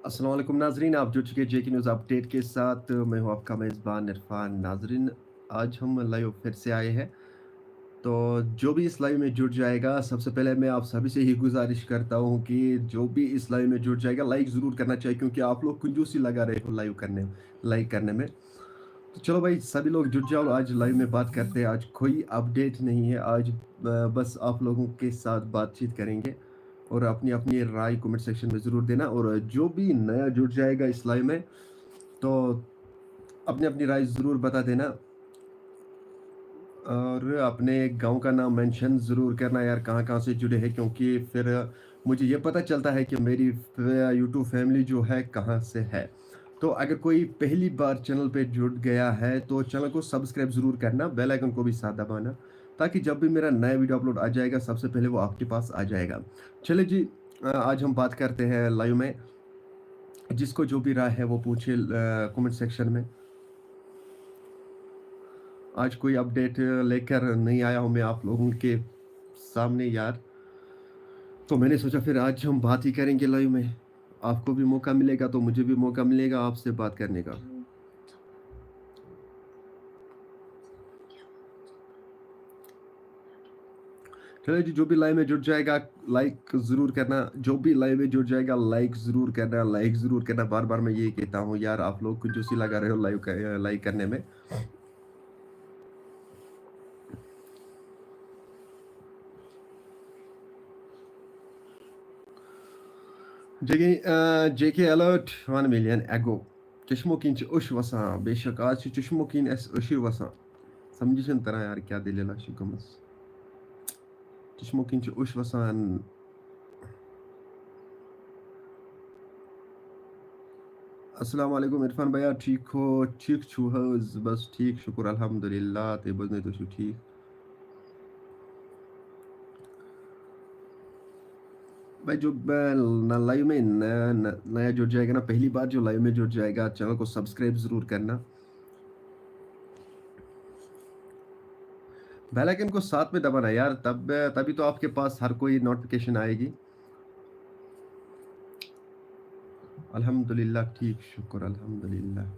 अस्सलाम वालेकुम नाज़रीन, आप जुड़ चुके हैं जेके न्यूज़ अपडेट के साथ। मैं हूं आपका मेज़बान इरफान। नाज़रीन, आज हम लाइव फिर से आए हैं, तो जो भी इस लाइव में जुड़ जाएगा, सबसे पहले मैं आप सभी से ही गुजारिश करता हूं कि जो भी इस लाइव में जुड़ जाएगा लाइक ज़रूर करना चाहिए, क्योंकि आप लोग कंजूसी लगा रहे हो लाइक करने में। तो चलो भाई, सभी लोग जुट जाओ, आज लाइव में बात करते हैं। आज कोई अपडेट नहीं है, आज बस आप लोगों के साथ बातचीत करेंगे और अपनी अपनी राय कमेंट सेक्शन में ज़रूर देना। और जो भी नया जुट जाएगा इस लाइव में, तो अपनी अपनी राय ज़रूर बता देना और अपने गांव का नाम मेंशन ज़रूर करना यार, कहाँ से जुड़े हैं, क्योंकि फिर मुझे ये पता चलता है कि मेरी यूट्यूब फैमिली जो है कहाँ से है। तो अगर कोई पहली बार चैनल पे जुड़ गया है तो चैनल को सब्सक्राइब ज़रूर करना, बेल आइकन को भी साथ दबाना, ताकि जब भी मेरा नया वीडियो अपलोड आ जाएगा सबसे पहले वो आपके पास आ जाएगा। चलिए जी, आज हम बात करते हैं लाइव में। जिसको जो भी राय है वो पूछे कमेंट सेक्शन में। आज कोई अपडेट लेकर नहीं आया हूँ मैं आप लोगों के सामने यार, तो मैंने सोचा फिर आज हम बात ही करेंगे लाइव में। आपको भी मौका मिलेगा तो मुझे भी मौका मिलेगा आपसे बात करने का। चलो जी, जो भी लाइव में जुड़ जाएगा लाइक ज़रूर करना, जो भी लाइव में जुड़ जाएगा लाइक ज़रूर करना। बार बार मैं यही कहता हूँ यार, आप लोग कंजूसी लगा रहे हो लाइक करने में। JK alert 1 million ago. चश्मोकीन उश वसान, बेशक आज से चश्मोकीन एस उशिर वसान। समझी छन तरह यार क्या दिलेला शिकमस। चश्मोकीन उश वसान। अस्सलाम वालेकुम इरफान भैया, ठीक हो? ठीक छु हज, बस ठीक, शुक्र अल्हम्दुलिल्लाह। ते बजने तो छु ठीक। भाई जो लाइव में नया जुड़ जाएगा ना, पहली बार जो लाइव में जुड़ जाएगा, चैनल को सब्सक्राइब ज़रूर करना, बेल आइकन को साथ में दबाना यार, तभी तो आपके पास हर कोई नोटिफिकेशन आएगी। अल्हम्दुलिल्लाह ठीक, शुक्र अल्हम्दुलिल्लाह।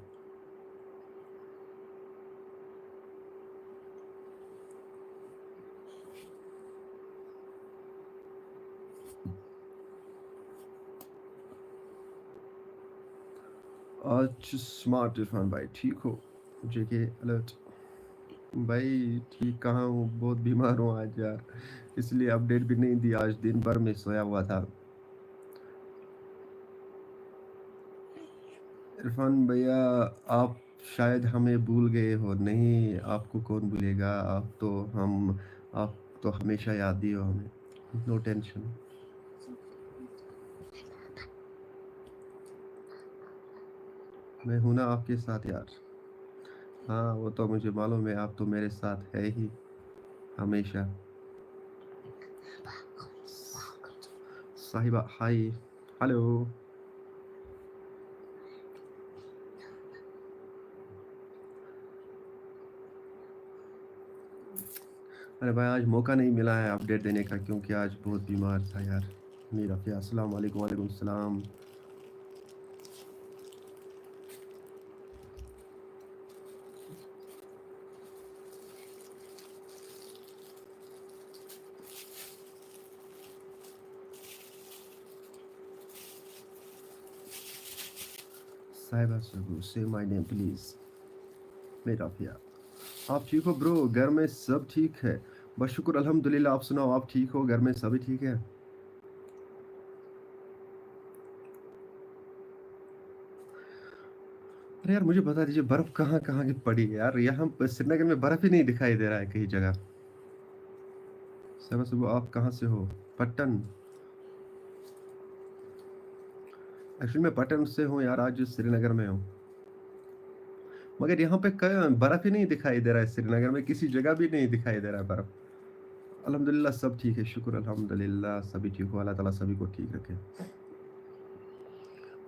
आज स्मार्ट इरफान भाई ठीक हो? जेके अलर्ट भाई ठीक कहाँ हूँ, बहुत बीमार हूँ आज यार, इसलिए अपडेट भी नहीं दी। आज दिन भर में सोया हुआ था। इरफान भैया, आप शायद हमें भूल गए हो। नहीं, आपको कौन भूलेगा, आप तो हमेशा याद ही हो हमें। No tension. मैं हूं ना आपके साथ यार। हाँ, वो तो मुझे मालूम है, आप तो मेरे साथ है ही हमेशा। साहिबा हाय, हेलो। अरे भाई, आज मौका नहीं मिला है अपडेट देने का, क्योंकि आज बहुत बीमार था यार। मेरा फिर अस्सलाम वालेकुम। वालेकुम सलाम। साहिबा सबू, से माय नेम प्लीज। मेरा फिर आप ठीक हो ब्रो? घर में सब ठीक है? बस शुक्र अल्हम्दुलिल्लाह। आप सुनाओ, आप ठीक हो? घर में सभी ठीक है? अरे यार, मुझे बता दीजिए, बर्फ कहाँ कहाँ की पड़ी है यार? यहाँ श्रीनगर में बर्फ ही नहीं दिखाई दे रहा है कहीं जगह। साहिबा सबू, आप कहाँ से हो? पट्टन। एक्चुअली मैं पट्टन से हूँ यार, आज श्रीनगर में हूँ, मगर यहाँ पे बर्फ ही नहीं दिखाई दे रहा है। श्रीनगर में किसी जगह भी नहीं दिखाई दे रहा है बर्फ। अल्हम्दुलिल्लाह सब ठीक है, शुक्र अल्हम्दुलिल्लाह, सभी ठीक हो। अल्लाह ताला सभी को ठीक रखे।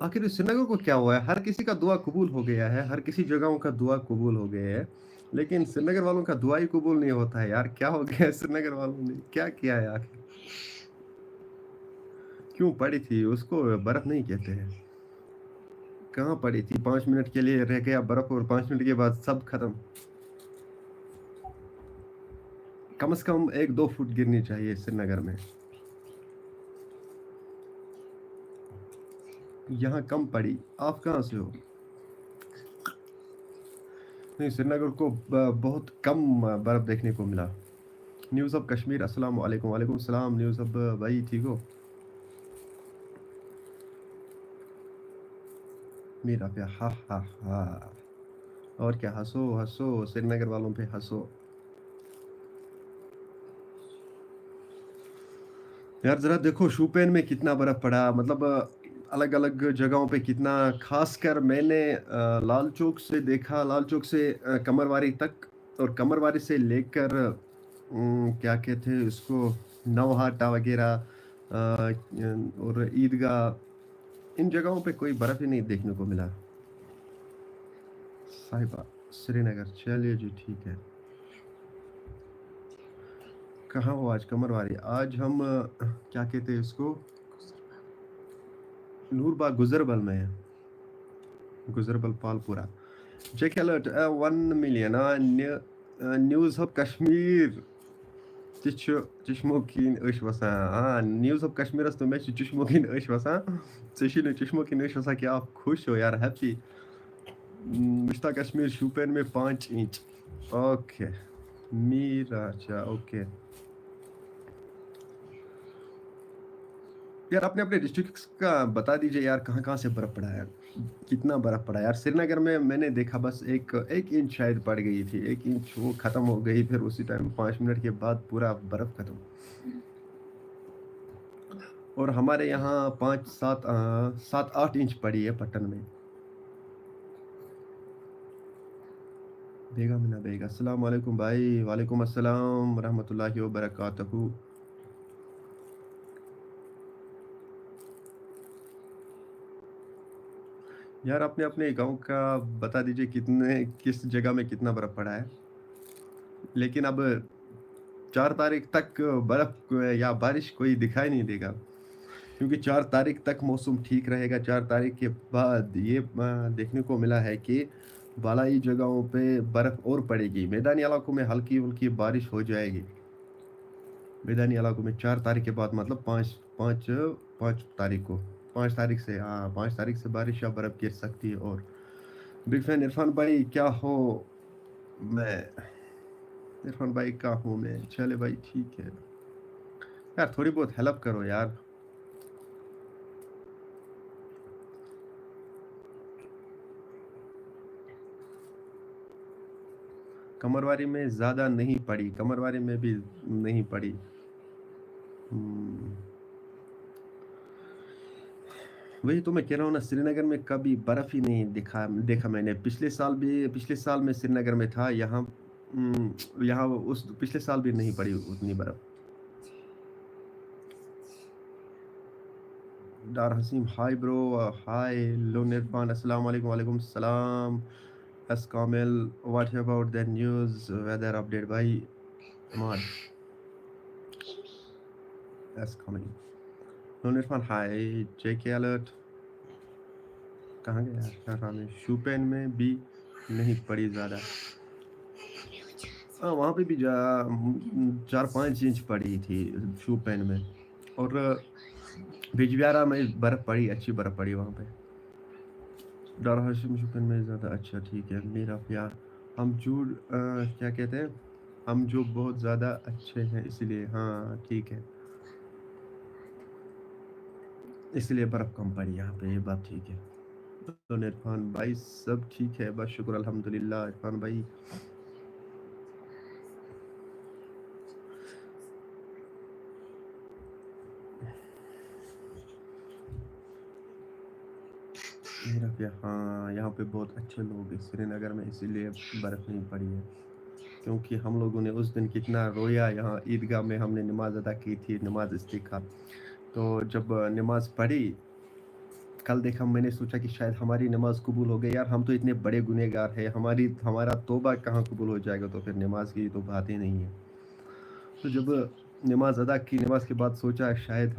आखिर इस श्रीनगर को क्या हुआ है? हर किसी का दुआ कबूल हो गया है, हर किसी जगहों का दुआ कबूल हो गया है, लेकिन श्रीनगर वालों का दुआ ही कबूल नहीं होता है यार, क्या हो गया है श्रीनगर वालों ने? क्या किया है आखिर? क्यों पड़ी थी? उसको बर्फ नहीं कहते हैं। कहाँ पड़ी थी? 5 मिनट के लिए रह गया बर्फ और 5 मिनट के बाद सब खत्म। कम से कम 1-2 फुट गिरनी चाहिए श्रीनगर में। यहाँ कम पड़ी। आप कहाँ से हो? नहीं, श्रीनगर को बहुत कम बर्फ देखने को मिला। न्यूज़ ऑफ कश्मीर, अस्सलाम वालेकुम। वालेकुम सलाम न्यूज़ ऑफ भाई, ठीक हो? मेरा पे हा हा हा। और क्या, हंसो हंसो, श्रीनगर वालों पे हंसो। यार जरा देखो शूपेन में कितना बर्फ पड़ा, मतलब अलग अलग जगहों पे कितना। खासकर मैंने लाल चौक से देखा, लाल चौक से कमरवारी तक, और कमरवारी से लेकर क्या कहते हैं उसको, नौहाटा वगैरह, और ईदगाह, इन जगहों पे कोई बर्फ ही नहीं देखने को मिला। साहिबा, श्रीनगर, चलिए जी ठीक है। कहाँ हो आज? कमरवारी। आज हम क्या कहते हैं उसको, नूरबाग गुजरबल में है। Gujarbal Palpora. Check alert 1 million news of Kashmir चश्मोकीन अश वसान। न्यूज़ ऑफ कश्मीर तो मैं चश्मोकीन अश वसान। चश्मोकीन अश वसान कि आप खुश हो यार, हैप्पी। मिश्ता कश्मीर शूपेन में 5 इंच। ओके मीरा, अच्छा ओके। यार अपने अपने डिस्ट्रिक्ट्स का बता दीजिए यार, कहाँ कहाँ से बर्फ पड़ा है, कितना बर्फ पड़ा है यार। श्रीनगर में मैंने देखा बस एक इंच शायद पड़ गई थी, 1 इंच, वो खत्म हो गई, फिर उसी टाइम 5 मिनट के बाद पूरा बर्फ खत्म। और हमारे यहाँ 7-8 इंच पड़ी है पट्टन में। बेगा मिना बेगा, अस्सलाम वालेकुम भाई। वालेकुम अस्सलाम रहमतुल्लाहि व बरकातहू। यार अपने अपने गांव का बता दीजिए, कितने किस जगह में कितना बर्फ पड़ा है। लेकिन अब 4 तारीख तक बर्फ या बारिश कोई दिखाई नहीं देगा, क्योंकि 4 तारीख तक मौसम ठीक रहेगा। 4 तारीख के बाद ये देखने को मिला है कि बालाई जगहों पे बर्फ और पड़ेगी, मैदानी इलाकों में हल्की हल्की बारिश हो जाएगी। मैदानी इलाकों में 4 तारीख के बाद, मतलब 5 तारीख को, 5 तारीख से, हाँ 5 तारीख से बारिश या बर्फ गिर सकती है। और बिग फैन इरफान भाई, क्या हो? मैं इरफान भाई का हूँ मैं, चले भाई ठीक है। यार थोड़ी बहुत हेल्प करो यार। कमरवारी में ज़्यादा नहीं पड़ी, कमरवारी में भी नहीं पड़ी। हम्म, वही तो मैं कह रहा हूँ ना, श्रीनगर में कभी बर्फ ही नहीं देखा मैंने। पिछले साल मैं श्रीनगर में था, यहाँ उस पिछले साल भी नहीं पड़ी उतनी बर्फ। Dar Hasim, hi bro. Hi Lone Irfan, अस्सलाम वालेकुम। वालेकुम सलाम। S Kamil, what about the news weather update भाई? मार S Kamil, Lone Irfan hi. JK alert, कहाँ गया यार, क्या नाम है? शूपेन में भी नहीं पड़ी ज़्यादा। हाँ वहाँ पे भी 4-5 इंच पड़ी थी शूपेन में। और बिजबियारा में बर्फ़ पड़ी, अच्छी बर्फ़ पड़ी वहाँ पे। डर हाशिम शूपेन में ज़्यादा, अच्छा ठीक है। मेरा प्यार, हम क्या कहते हैं, हम जो बहुत ज़्यादा अच्छे हैं इसलिए, हाँ ठीक है, इसलिए बर्फ़ कम पड़ी यहाँ पे, ये बात ठीक है। तो इरफान भाई सब ठीक है, बस शुक्र अल्हम्दुलिल्लाह इरफान भाई। मेरा क्या, हाँ यहाँ पे बहुत अच्छे लोग हैं श्रीनगर में, इसीलिए बर्फ़ नहीं पड़ी है। क्योंकि हम लोगों ने उस दिन कितना रोया, यहाँ ईदगाह में हमने नमाज अदा की थी, नमाज इस्तिखा। तो जब नमाज पढ़ी कल देखा मैंने सोचा कि शायद हमारी नमाज़ कबूल हो गई। यार हम तो इतने बड़े गुनहगार हैं, हमारा तौबा कहाँ कबूल हो जाएगा, तो फिर नमाज़ की तो बात ही नहीं है। तो जब नमाज़ अदा की, नमाज़ के बाद सोचा शायद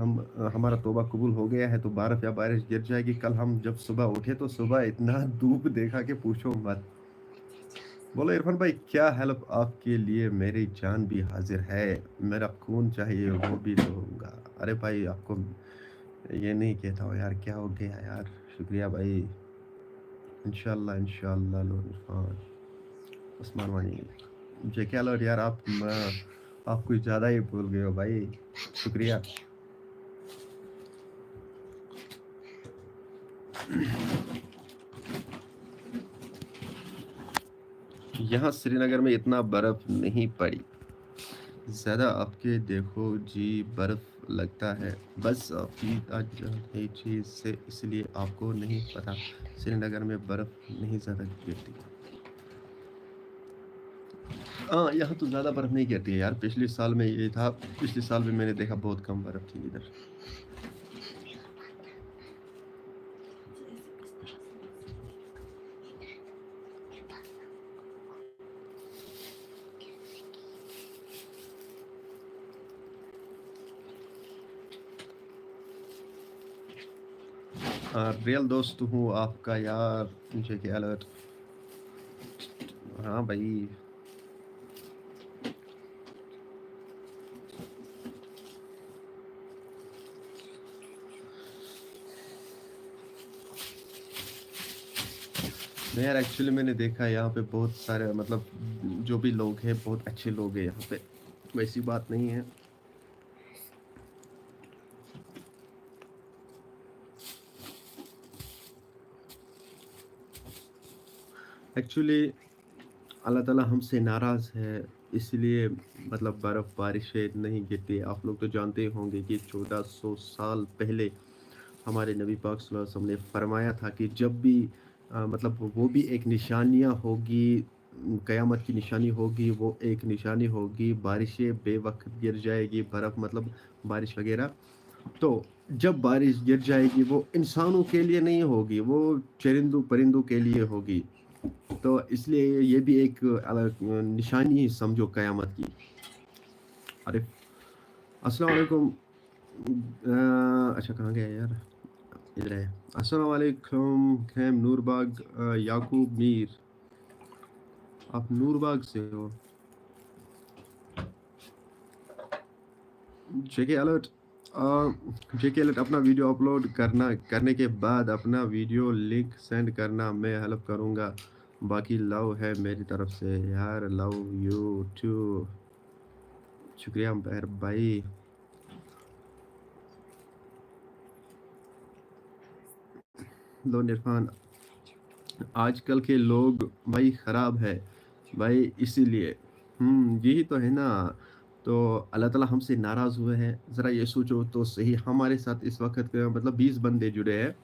हमारा तौबा कबूल हो गया है, तो बर्फ़ या बारिश गिर जाएगी। कल हम जब सुबह उठे तो सुबह इतना धूप देखा कि पूछो मत। बोलो इरफान भाई क्या हेल्प आपके लिए, मेरी जान भी हाज़िर है, मेरा खून चाहिए वो भी दूँगा। अरे भाई आपको ये नहीं कहता हूँ यार, क्या हो गया यार? शुक्रिया भाई। इंशाल्लाह इंशाल्लाह लो इरफान, उस्मान वानी। जेके अलर्ट यार आप कुछ ज़्यादा ही भूल गए हो भाई। शुक्रिया। यहाँ श्रीनगर में इतना बर्फ़ नहीं पड़ी। ज़्यादा आपके देखो जी बर्फ़ लगता है। बस आपकी है चीज़ से इसलिए आपको नहीं पता। श्रीनगर में बर्फ़ नहीं ज़्यादा गिरती। हाँ, यहाँ तो ज़्यादा बर्फ़ नहीं गिरती है यार। पिछले साल में ये था, पिछले साल भी मैंने देखा बहुत कम बर्फ़ थी इधर। रियल दोस्त हूँ आपका यार, जेके अलर्ट। हाँ भाई। नहीं यार एक्चुअली मैंने देखा है यहाँ पे बहुत सारे मतलब जो भी लोग हैं बहुत अच्छे लोग हैं यहाँ पे, वैसी बात नहीं है। एक्चुअली अल्लाह ताला हमसे नाराज़ है, इसलिए मतलब बर्फ़ बारिशें नहीं गिरती। आप लोग तो जानते ही होंगे कि 1400 साल पहले हमारे नबी पाक सल्लल्लाहु अलैहि वसल्लम ने फरमाया था कि जब भी मतलब वो भी एक निशानियाँ होगी, क़यामत की निशानी होगी, वो एक निशानी होगी, बारिशें बेवक़्त गिर जाएगी, बर्फ़ मतलब बारिश वग़ैरह। तो जब बारिश गिर जाएगी वो इंसानों के लिए नहीं होगी, वो चरिंदों परिंदों के लिए होगी। तो इसलिए ये भी एक निशानी ही समझो क़यामत की। अरे अस्सलाम वालेकुम। अच्छा कहाँ गया यार? इधर है। अस्सलाम वालेकुम खैम नूरबाग याकूब मीर। आप नूरबाग से हो? जेके अलर्ट जेके अलर्ट अपना वीडियो अपलोड करने के बाद अपना वीडियो लिंक सेंड करना, मैं हेल्प करूँगा। बाकी लव है मेरी तरफ से यार, लव यू टू। शुक्रिया मेहर भाई। लो इरफान, आजकल के लोग भाई ख़राब है भाई, इसीलिए यही तो है ना। तो अल्लाह ताला हमसे नाराज़ हुए हैं। ज़रा ये सोचो तो सही, हमारे साथ इस वक़्त मतलब 20 बंदे जुड़े हैं।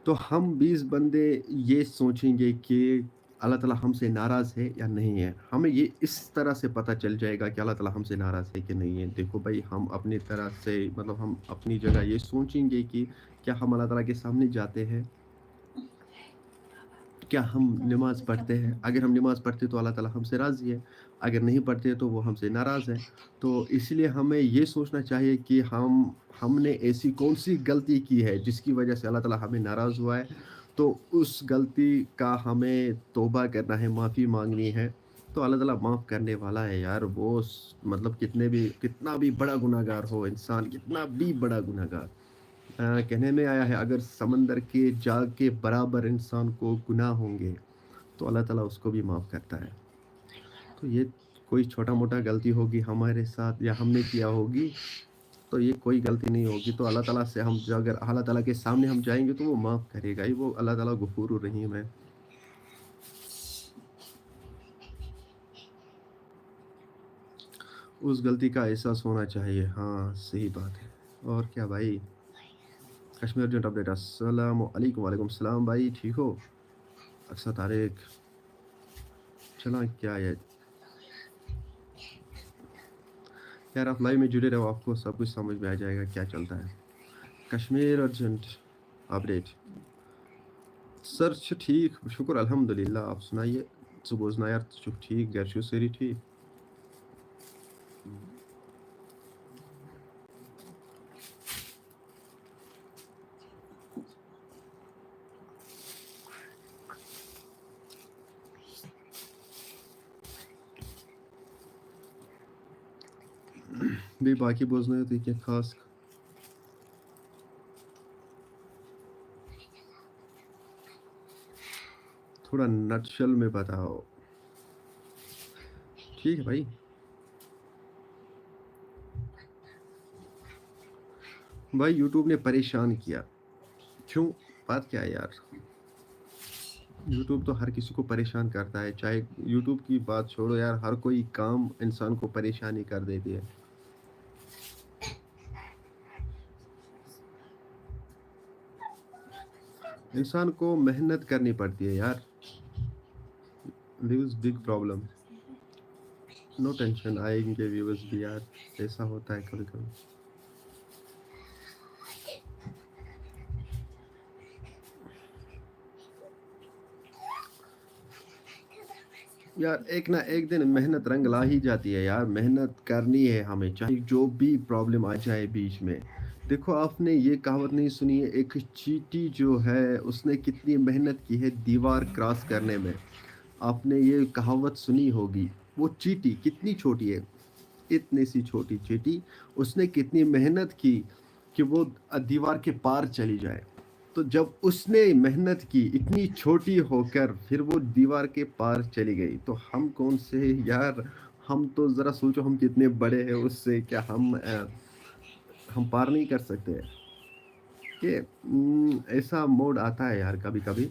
तो हम 20 बंदे ये सोचेंगे कि अल्लाह ताला हमसे नाराज़ है या नहीं है। हमें ये इस तरह से पता चल जाएगा कि अल्लाह ताला हमसे नाराज़ है कि नहीं है। देखो भाई हम अपनी तरह से मतलब हम अपनी जगह ये सोचेंगे कि क्या हम अल्लाह ताला के सामने जाते हैं? क्या हम नमाज़ पढ़ते हैं? अगर हम नमाज़ पढ़ते हैं तो अल्लाह ताला हमसे राज़ी है, अगर नहीं पढ़ते तो वो हमसे नाराज़ है। तो इसलिए हमें ये सोचना चाहिए कि हमने ऐसी कौन-सी गलती की है जिसकी वज़ह से अल्लाह ताला हमें नाराज़ हुआ है। तो उस गलती का हमें तौबा करना है, माफ़ी माँगनी है। तो अल्लाह ताला माफ़ करने वाला है यार, वो मतलब कितना भी बड़ा गुनहगार हो इंसान, कितना भी बड़ा गुनहगार, कहने में आया है अगर समंदर के जाग के बराबर इंसान को गुनाह होंगे तो अल्लाह ताला उसको भी माफ़ करता है। तो ये कोई छोटा-मोटा गलती होगी हमारे साथ या हमने किया होगी, तो ये कोई गलती नहीं होगी, तो अल्लाह ताला से हम जो अगर अल्लाह ताला के सामने हम जाएँगे तो वो माफ़ करेगा ही, वो अल्लाह ताला गफूर रहीम है। उस गलती का एहसास होना चाहिए। हाँ, सही बात है। और क्या भाई? Kashmir urgent update. अस्सलामु अलैकुम। वालेकुम सलाम भाई, ठीक हो? अक्सर तारिक, चला क्या है? यार आप लाइव में जुड़े रहो, आपको सब कुछ समझ में आ जाएगा क्या चलता है। कश्मीर अर्जेंट। अपडेट। सर्च ठीक, शुक्र अल्हम्दुलिल्लाह। आप सुनाइए, सुबह नायर चुप ठीक, घर छो सारी ठीक। बे बाकी बोझना है तो क्या खास, थोड़ा नटशल में बताओ। ठीक है भाई। भाई यूट्यूब ने परेशान किया, क्यों? बात क्या है यार? यूट्यूब तो हर किसी को परेशान करता है, चाहे यूट्यूब की बात छोड़ो यार, हर कोई काम इंसान को परेशानी कर देती है। इंसान को मेहनत करनी पड़ती है यार। Views big problem. No tension, आएंगे व्यूज भी यार, ऐसा होता है कभी कभी। यार एक ना एक दिन मेहनत रंग ला ही जाती है यार, मेहनत करनी है हमें, चाहे जो भी प्रॉब्लम आ जाए बीच में। देखो आपने ये कहावत नहीं सुनी है, एक चींटी जो है उसने कितनी मेहनत की है दीवार क्रॉस करने में। आपने ये कहावत सुनी होगी। वो चींटी कितनी छोटी है, इतनी सी छोटी चींटी, उसने कितनी मेहनत की कि वो दीवार के पार चली जाए। तो जब उसने मेहनत की इतनी छोटी होकर, फिर वो दीवार के पार चली गई, तो हम कौन से यार? हम तो ज़रा सोचो, हम कितने बड़े हैं उससे, क्या हम पार नहीं कर सकते? कि ऐसा मोड आता है यार कभी कभी।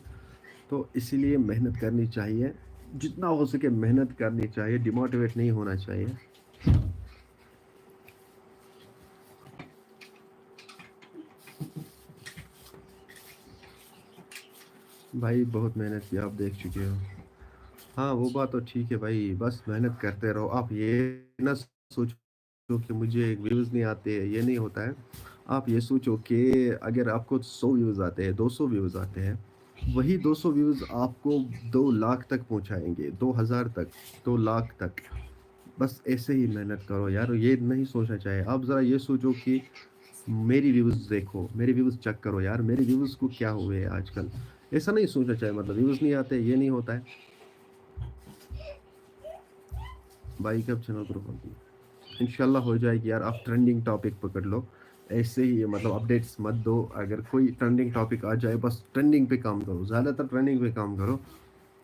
तो इसीलिए मेहनत करनी चाहिए, जितना हो सके मेहनत करनी चाहिए, डिमोटिवेट नहीं होना चाहिए। भाई बहुत मेहनत की, आप देख चुके हो। हाँ वो बात तो ठीक है भाई, बस मेहनत करते रहो। आप ये ना सोचो कि मुझे व्यूज़ नहीं आते, ये नहीं होता है। आप ये सोचो कि अगर आपको 100 व्यूज़ आते हैं, 200 व्यूज़ आते हैं, वही 200 व्यूज़ आपको 2 लाख तक पहुंचाएंगे, 2000 तक, 2 लाख तक। बस ऐसे ही मेहनत करो यार, ये नहीं सोचना चाहिए। आप ज़रा ये सोचो कि मेरी व्यूज़ देखो, मेरे व्यूज़ चेक करो यार, मेरे व्यूज़ को क्या हुए हैं आजकल। ऐसा नहीं सोचना चाहिए, मतलब व्यूज़ नहीं आते, ये नहीं होता है। भाई कब चैनल ग्रो होगी? इंशाल्लाह हो जाएगी यार, आप ट्रेंडिंग टॉपिक पकड़ लो। ऐसे ही मतलब अपडेट्स मत दो, अगर कोई ट्रेंडिंग टॉपिक आ जाए बस ट्रेंडिंग पे काम करो, ज़्यादातर ट्रेंडिंग पे काम करो।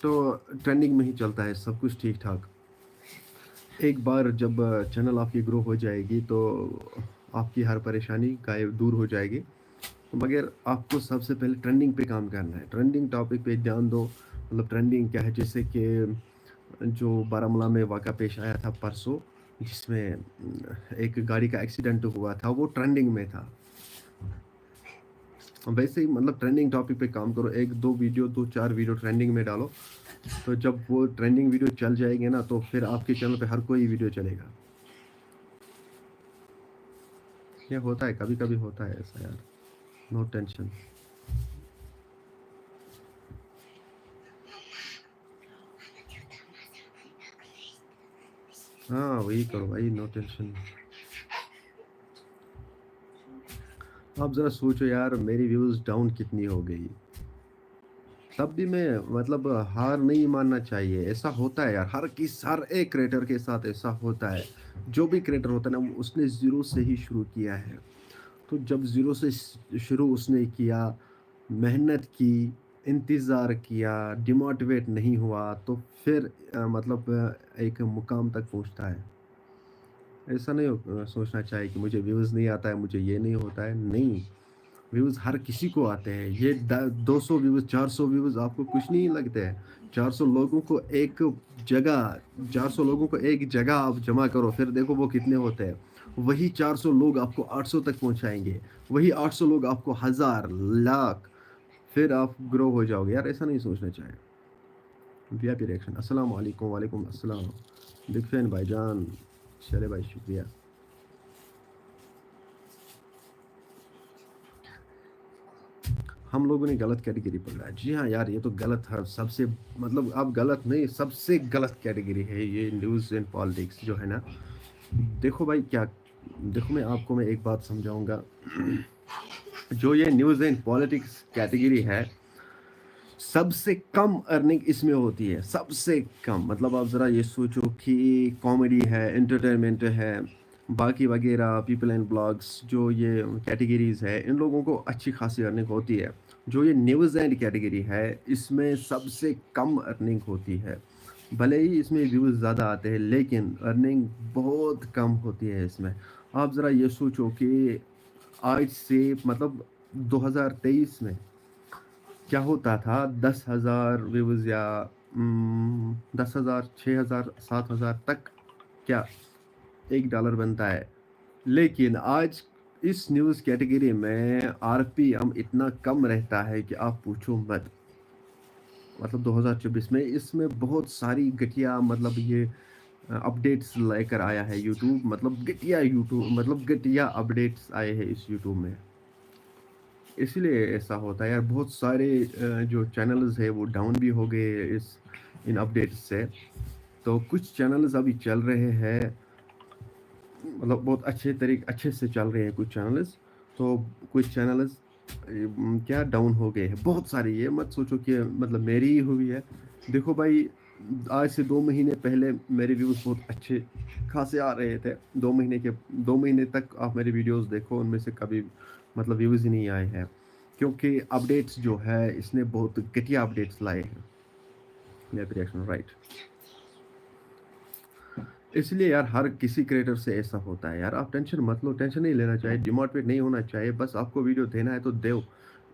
तो ट्रेंडिंग में ही चलता है सब कुछ ठीक ठाक। एक बार जब चैनल आपकी ग्रो हो जाएगी तो आपकी हर परेशानी गायब दूर हो जाएगी। मगर आपको सबसे पहले ट्रेंडिंग पे काम करना है, ट्रेंडिंग टॉपिक पे ध्यान दो। मतलब ट्रेंडिंग क्या है, जैसे कि जो बारामूला में वाक़ा पेश आया था परसों, जिसमें एक गाड़ी का एक्सीडेंट हुआ था, वो ट्रेंडिंग में था। वैसे ही मतलब ट्रेंडिंग टॉपिक पे काम करो, 1-2 वीडियो, 2-4 वीडियो ट्रेंडिंग में डालो। तो जब वो ट्रेंडिंग वीडियो चल जाएँगे ना, तो फिर आपके चैनल पे हर कोई वीडियो चलेगा। ये होता है, कभी-कभी होता है ऐसा यार, नो टेंशन। हाँ, वही करो भाई, नो टेंशन। आप ज़रा सोचो यार, मेरी व्यूज़ डाउन कितनी हो गई। तब भी मैं मतलब हार नहीं मानना चाहिए, ऐसा होता है यार, हर एक क्रिएटर के साथ ऐसा होता है। जो भी क्रिएटर होता है ना, वो उसने ज़ीरो से ही शुरू किया है। तो जब ज़ीरो से शुरू उसने किया, मेहनत की, इंतज़ार किया, डिमोटिवेट नहीं हुआ, तो फिर मतलब एक मुकाम तक पहुँचता है। ऐसा नहीं सोचना चाहिए कि मुझे व्यूज़ नहीं आता है, मुझे ये नहीं होता है, नहीं। व्यूज़ हर किसी को आते हैं। ये 200 व्यूज़, 400 व्यूज़ आपको कुछ नहीं लगते हैं। 400 लोगों को एक जगह 400 लोगों को एक जगह आप जमा करो, फिर देखो वो कितने होते हैं। वही 400 लोग आपको 800 तक पहुँचाएँगे, वही 800 लोग आपको 1000, लाख, फिर आप ग्रो हो जाओगे। यार ऐसा नहीं सोचना चाहिए। वीआईपी रिएक्शन, अस्सलाम वालेकुम, वालेकुम अस्सलाम। बिग फैन भाईजान, चले भाई शुक्रिया। हम लोगों ने गलत कैटेगरी पकड़ा है। जी हाँ यार, ये तो गलत है सबसे, मतलब अब गलत नहीं, सबसे गलत कैटेगरी है ये न्यूज़ एंड पॉलिटिक्स जो है ना। देखो भाई क्या, देखो मैं एक बात समझाऊँगा। जो ये न्यूज़ एंड पॉलिटिक्स कैटेगरी है, सबसे कम अर्निंग इसमें होती है, सबसे कम। मतलब आप ज़रा ये सोचो कि कॉमेडी है, एंटरटेनमेंट है, बाकी वगैरह पीपल एंड ब्लॉग्स, जो ये कैटेगरीज़ है, इन लोगों को अच्छी खासी अर्निंग होती है। जो ये न्यूज़ एंड कैटेगरी है, इसमें सबसे कम अर्निंग होती है। भले ही इसमें व्यूज़ ज़्यादा आते हैं, लेकिन अर्निंग बहुत कम होती है इसमें। आप ज़रा ये सोचो कि आज से मतलब 2023 में क्या होता था, 10,000 व्यूज़ या 10,000, 6,000, 7,000 तक क्या $1 बनता है। लेकिन आज इस न्यूज़ कैटेगरी में आरपीएम इतना कम रहता है कि आप पूछो मत। मतलब 2024 में इसमें बहुत सारी घटिया, मतलब ये अपडेट्स लेकर आया है यूट्यूब, मतलब घटिया अपडेट्स आए हैं इस यूट्यूब में। इसीलिए ऐसा होता है यार, बहुत सारे जो चैनल्स है वो डाउन भी हो गए इन अपडेट्स से। तो कुछ चैनल्स अभी चल रहे हैं, मतलब बहुत अच्छे से चल रहे हैं कुछ चैनल्स। तो कुछ चैनल्स क्या डाउन हो गए हैं बहुत सारे। ये मत सोचो कि मतलब मेरी ही हुई है। देखो भाई, आज से 2 महीने पहले मेरे व्यूज़ बहुत अच्छे खासे आ रहे थे। 2 महीने तक आप मेरे वीडियोस देखो, उनमें से कभी मतलब व्यूज़ ही नहीं आए हैं, क्योंकि अपडेट्स जो है इसने बहुत घटिया अपडेट्स लाए हैं। Reaction right. इसलिए यार हर किसी क्रिएटर से ऐसा होता है यार। आप टेंशन मत लो, टेंशन नहीं लेना चाहिए, डिमोटिवेट नहीं होना चाहिए। बस आपको वीडियो देना है तो दो।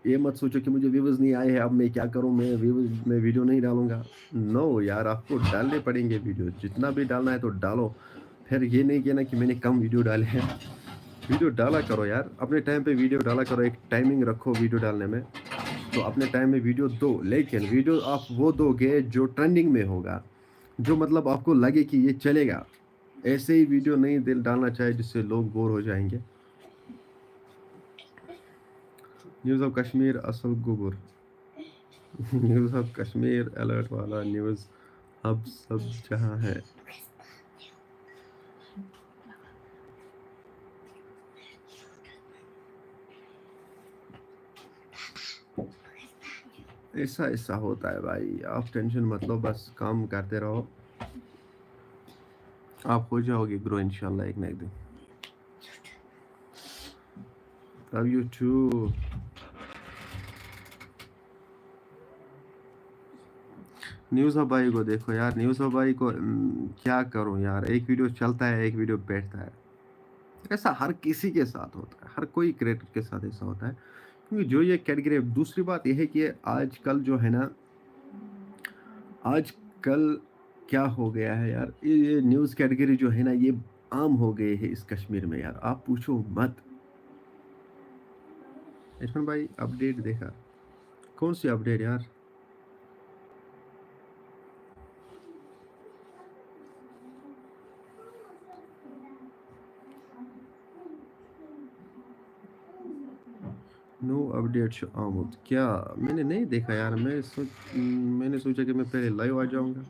ये मत सोचो कि मुझे व्यूज़ नहीं आए हैं, अब मैं क्या करूं, मैं वीडियो नहीं डालूंगा। नो यार, आपको डालने पड़ेंगे वीडियो, जितना भी डालना है तो डालो। फिर ये नहीं कहना कि मैंने कम वीडियो डाले हैं। वीडियो डाला करो यार, अपने टाइम पे वीडियो डाला करो, एक टाइमिंग रखो वीडियो डालने में। तो अपने टाइम में वीडियो दो, लेकिन वीडियो आप वो दोगे जो ट्रेंडिंग में होगा, जो मतलब आपको लगे कि ये चलेगा। ऐसे ही वीडियो नहीं डालना चाहिए जिससे लोग बोर हो जाएंगे। न्यूज़ ऑफ कश्मीर असल गुबुर। न्यूज़ ऑफ कश्मीर अलर्ट वाला न्यूज़ अब सब जहां है। ऐसा ऐसा होता है भाई, आप टेंशन मत लो, बस काम करते रहो, आप हो जाओगे ग्रो इंशाल्लाह एक ना एक दिन। Love you too. News of भाई को देखो यार, न्यूज़ ऑफ भाई को क्या करूं यार, एक वीडियो चलता है, एक वीडियो बैठता है। ऐसा हर किसी के साथ होता है, हर कोई क्रिएटर के साथ ऐसा होता है, क्योंकि जो ये कैटेगरी। दूसरी बात यह है कि आजकल जो है ना, आजकल क्या हो गया है यार, ये न्यूज़ कैटेगरी जो है ना, ये आम हो गए हैं इस कश्मीर में यार, आप पूछो मत। इरफान भाई अपडेट देखा? कौन सी अपडेट यार? नो अपडेट आमुद क्या? मैंने नहीं देखा यार, मैंने सोचा कि मैं पहले लाइव आ जाऊंगा।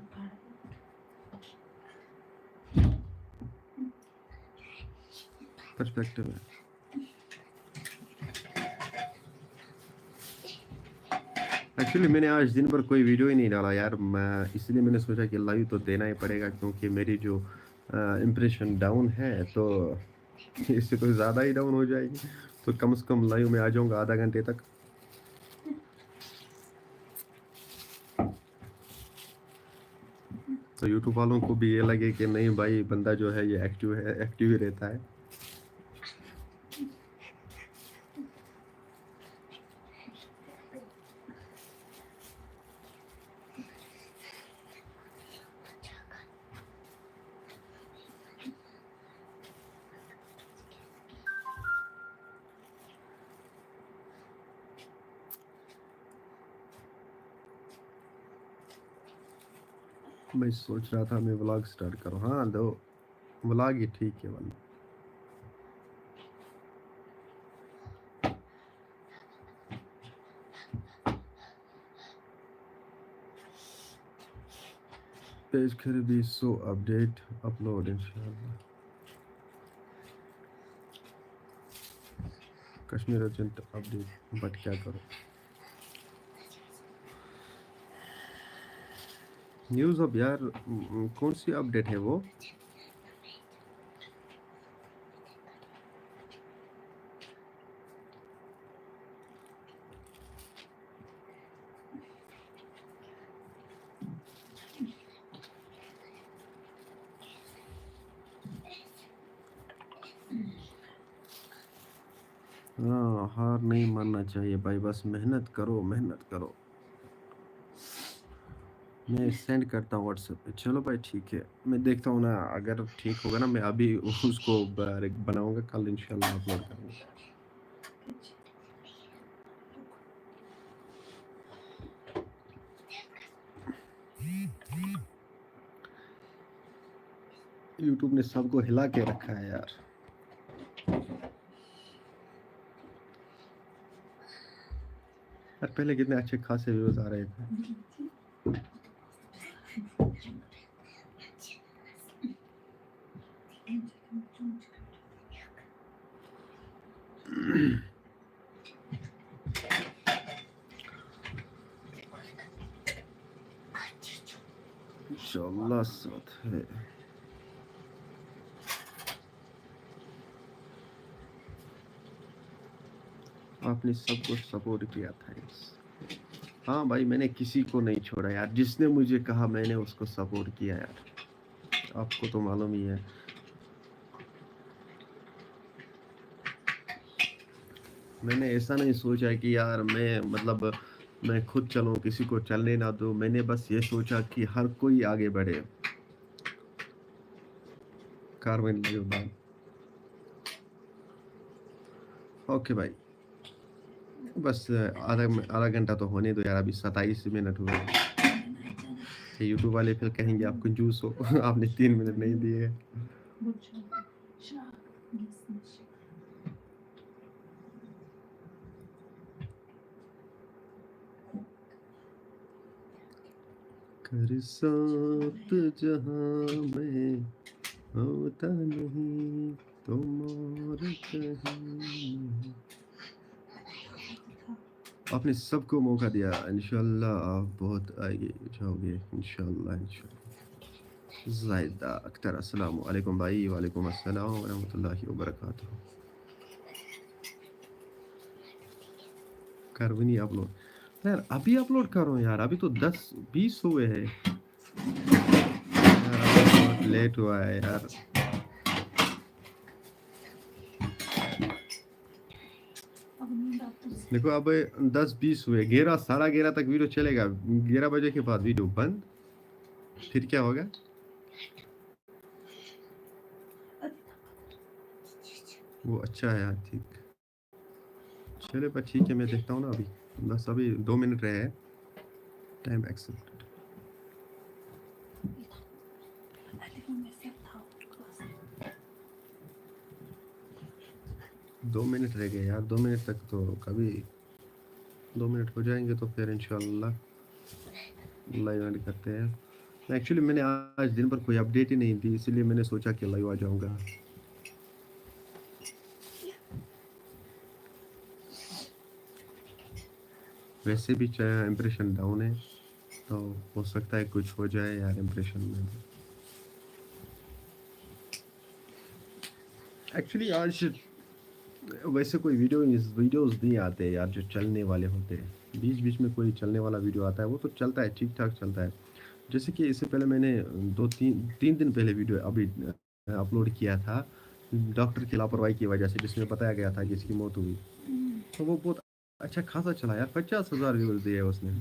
पर्सपेक्टिव है। एक्चुअली मैंने आज दिन भर कोई वीडियो ही नहीं डाला यार, मैं इसलिए मैंने सोचा कि लाइव तो देना ही पड़ेगा, क्योंकि मेरी जो इम्प्रेशन डाउन है, तो इससे तो ज़्यादा ही डाउन हो जाएगी। तो कम से कम लाइव में आ जाऊंगा आधा घंटे तक। तो यूट्यूब वालों को भी ये लगे कि नहीं भाई, बंदा जो है ये एक्टिव है, एक्टिव ही रहता है। मैं सोच रहा था मैं व्लॉग स्टार्ट करूँ। हाँ दो, व्लॉग ही ठीक है वाला। پیج کرے بھی سو اپڈیٹ اپلوڈ انشاءاللہ. کشمیر ارجنٹ اپڈیٹ بٹ کیا کرو. نیوز اب یار کون سی اپڈیٹ ہے وہ؟ ہاں ہار نہیں ماننا چاہیے بھائی، بس محنت کرو محنت کرو. میں سینڈ کرتا ہوں واٹس ایپ پہ. چلو بھائی ٹھیک ہے، میں دیکھتا ہوں نا، اگر ٹھیک ہوگا نا میں ابھی اس کو بناؤں گا، کل انشاءاللہ اپلوڈ کروں گا. یوٹیوب نے سب کو ہلا کے رکھا ہے یار. یار پہلے کتنے اچھے خاصے ویوز آ رہے تھے. انشاءاللہ ساتھ ہے. آپ نے سب کو سپورٹ کیا، تھینکس. ہاں بھائی میں نے کسی کو نہیں چھوڑا یار، جس نے مجھے کہا میں نے اس کو سپورٹ کیا یار. آپ کو تو معلوم ہی ہے. میں نے ایسا نہیں سوچا کہ یار میں خود چلوں، کسی کو چلنے نہ دوں. میں نے بس یہ سوچا کہ ہر کوئی آگے بڑھے. کارون اوکے بھائی، بس آدھا گھنٹہ تو ہونے دو یار، ابھی 27 منٹ ہوئے. یوٹیوب والے پھر کہیں گے آپ کنجوس ہو، آپ نے 3 منٹ نہیں دیے. کر سات جہاں میں ہوتا نہیں تم اور کہیں. آپ نے سب کو موقع دیا، انشاءاللہ آپ بہت آگے جاؤ گے انشاءاللہ انشاءاللہ. زائدہ اختر السلام علیکم بھائی. وعلیکم السلام ورحمۃ اللہ وبرکاتہ. کرونی اپلوڈ یار، ابھی اپلوڈ کرو یار، ابھی تو 10-20 ہوئے ہیں یار. بہت لیٹ ہوا ہے یار. دیکھو اب 10-20 ہوئے، 11 11:30 تک ویڈیو چلے گا. 11 بجے کے بعد ویڈیو بند، پھر کیا ہوگا؟ وہ اچھا ہے یار. ٹھیک چلے پر ٹھیک ہے، میں دیکھتا ہوں نا. بس ابھی 2 منٹ رہے ہیں. ٹائم ایکسپٹ 2 منٹ رہ گئے یار. 2 منٹ تک تو کبھی 2 منٹ ہو جائیں گے تو پھر انشاءاللہ لائیو اینڈ کرتے ہیں. ایکچولی میں نے آج دن پر کوئی اپڈیٹ ہی نہیں دی، اسی لیے میں نے سوچا کہ لائیو آ جاؤں گا. ویسے بھی امپریشن ڈاؤن ہے، تو ہو سکتا ہے کچھ ہو جائے یار امپریشن میں. ایکچولی آج ویسے کوئی ویڈیوز نہیں آتے یار جو چلنے والے ہوتے ہیں. بیچ بیچ میں کوئی چلنے والا ویڈیو آتا ہے، وہ تو چلتا ہے، ٹھیک ٹھاک چلتا ہے. جیسے کہ اس سے پہلے میں نے 2-3 دن پہلے ویڈیو ابھی اپلوڈ کیا تھا ڈاکٹر کی لاپرواہی کی وجہ سے، جس میں بتایا گیا تھا کہ اس کی موت ہوئی. تو وہ بہت اچھا خاصا چلا یار. 50,000 ویوز دیے اس نے.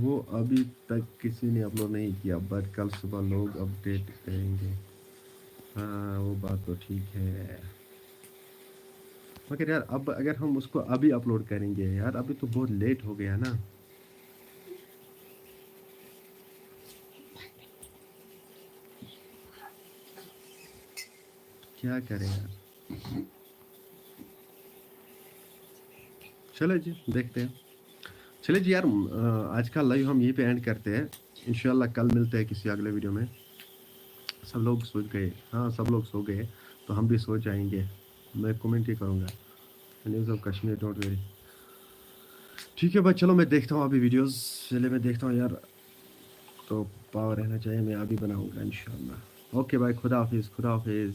وہ ابھی تک کسی نے اپلوڈ نہیں کیا، بٹ کل صبح لوگ اپڈیٹ کریں گے. ہاں وہ بات تو ٹھیک ہے، مگر یار اب اگر ہم اس کو ابھی اپلوڈ کریں گے یار، ابھی تو بہت لیٹ ہو گیا نا. کیا کریں یار. चलो जी, देखते हैं। चलिए जी यार आज का लाइव हम यहीं पे एंड करते हैं। इंशाल्लाह कल मिलते हैं किसी अगले वीडियो में। सब लोग सो गए, हाँ, सब लोग सो गए, तो हम भी सो जाएँगे। मैं कमेंट ही करूँगा, news of Kashmir don't worry. ठीक है भाई, चलो मैं देखता हूँ अभी वीडियोज़, चलिए मैं देखता हूँ यार, तो पावर रहना चाहिए, मैं अभी बनाऊँगा इंशाल्लाह। ओके भाई, खुदा हाफ़िज़, खुदा हाफ़िज़।